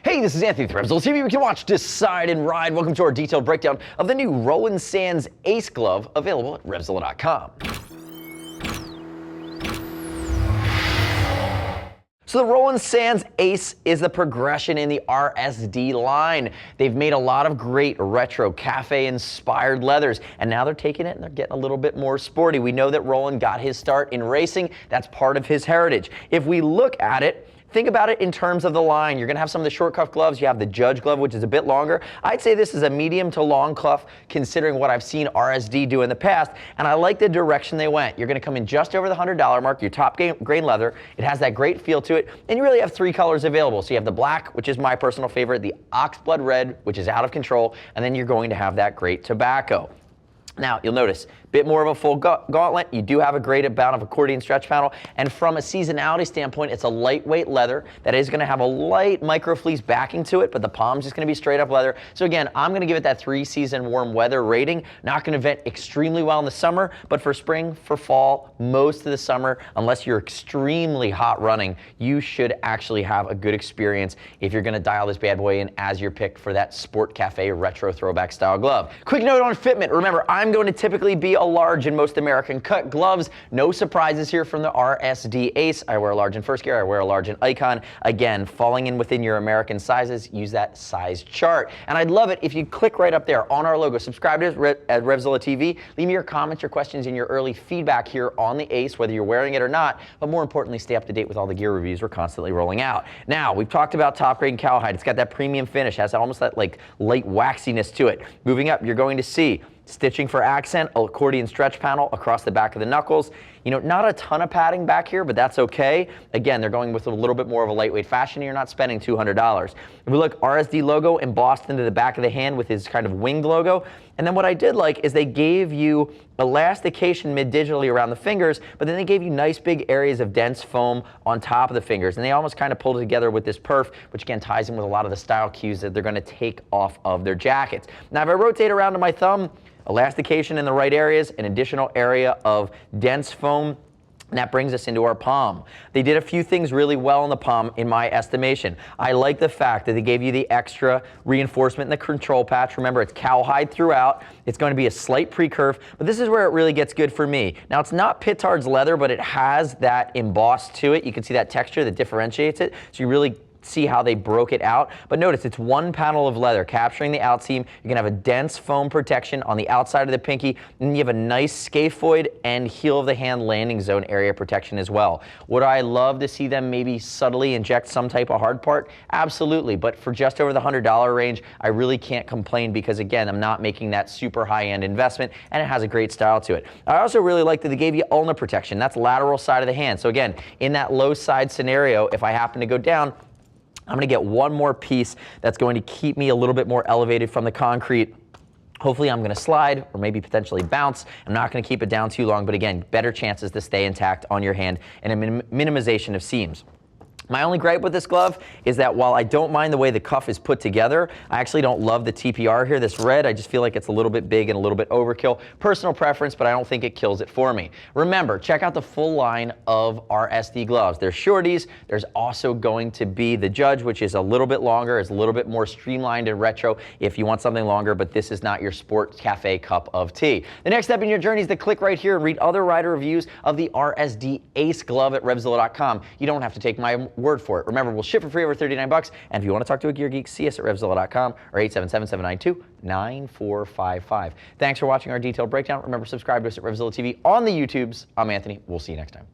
Hey, this is Anthony with RevZilla TV. We can watch, decide, and ride. Welcome to our detailed breakdown of the new Roland Sands Ace Glove, available at RevZilla.com. So the Roland Sands Ace is the progression in the RSD line. They've made a lot of great retro cafe-inspired leathers, and now they're taking it and they're getting a little bit more sporty. We know that Roland got his start in racing. That's part of his heritage. If we look at it, think about it in terms of the line. You're going to have some of the short cuff gloves. You have the Judge glove, which is a bit longer. I'd say this is a medium to long cuff, considering what I've seen RSD do in the past, and I like the direction they went. You're going to come in just over the $100 mark, your top grain leather. It has that great feel to it, and you really have three colors available. So you have the black, which is my personal favorite, the oxblood red, which is out of control, and then you're going to have that great tobacco. Now, you'll notice a bit more of a full gauntlet. You do have a great amount of accordion stretch panel, and from a seasonality standpoint, it's a lightweight leather that is going to have a light micro fleece backing to it, but the palm's just going to be straight up leather. So again, I'm going to give it that 3-season warm weather rating. Not going to vent extremely well in the summer, but for spring, for fall, most of the summer, unless you're extremely hot running, you should actually have a good experience if you're going to dial this bad boy in as your pick for that sport cafe retro throwback style glove. Quick note on fitment. Remember, I'm going to typically be a large in most American cut gloves. No surprises here from the RSD Ace. I wear a large in first gear. I wear a large in Icon. Again, falling in within your American sizes, use that size chart. And I'd love it if you click right up there on our logo. Subscribe to us at RevZilla TV. Leave me your comments, your questions, and your early feedback here on the Ace, whether you're wearing it or not. But more importantly, stay up to date with all the gear reviews we're constantly rolling out. Now, we've talked about top grade cowhide. It's got that premium finish. Has almost that like light waxiness to it. Moving up, you're going to see stitching for accent, accordion stretch panel across the back of the knuckles. You know, not a ton of padding back here, but that's okay. Again, they're going with a little bit more of a lightweight fashion. You're not spending $200. If we look, RSD logo embossed into the back of the hand with his kind of winged logo. And then what I did like is they gave you elastication mid-digitally around the fingers, but then they gave you nice big areas of dense foam on top of the fingers. And they almost kind of pulled it together with this perf, which again ties in with a lot of the style cues that they're going to take off of their jackets. Now, if I rotate around to my thumb, elastication in the right areas, an additional area of dense foam. And that brings us into our palm. They did a few things really well in the palm, in my estimation. I like the fact that they gave you the extra reinforcement in the control patch. Remember, it's cowhide throughout. It's going to be a slight pre-curve, but this is where it really gets good for me. Now, it's not Pittard's leather, but it has that embossed to it. You can see that texture that differentiates it. So you really see how they broke it out. But notice it's one panel of leather capturing the outseam. You're gonna have a dense foam protection on the outside of the pinky, and then you have a nice scaphoid and heel of the hand landing zone area protection as well. Would I love to see them maybe subtly inject some type of hard part? Absolutely, but for just over the $100 range, I really can't complain because again, I'm not making that super high-end investment, and it has a great style to it. I also really like that they gave you ulna protection. That's lateral side of the hand. So again, in that low side scenario, if I happen to go down, I'm going to get one more piece that's going to keep me a little bit more elevated from the concrete. Hopefully I'm going to slide or maybe potentially bounce. I'm not going to keep it down too long, but again, better chances to stay intact on your hand and a minimization of seams. My only gripe with this glove is that while I don't mind the way the cuff is put together, I actually don't love the TPR here, this red. I just feel like it's a little bit big and a little bit overkill. Personal preference, but I don't think it kills it for me. Remember, check out the full line of RSD gloves. There's shorties. There's also going to be the Judge, which is a little bit longer. It's a little bit more streamlined and retro if you want something longer, but this is not your sport cafe cup of tea. The next step in your journey is to click right here and read other rider reviews of the RSD Ace Glove at RevZilla.com. You don't have to take my word for it. Remember, we'll ship for free over $39. And if you want to talk to a gear geek, see us at RevZilla.com or 877-792-9455. Thanks for watching our detailed breakdown. Remember, subscribe to us at RevZilla TV on the YouTubes. I'm Anthony. We'll see you next time.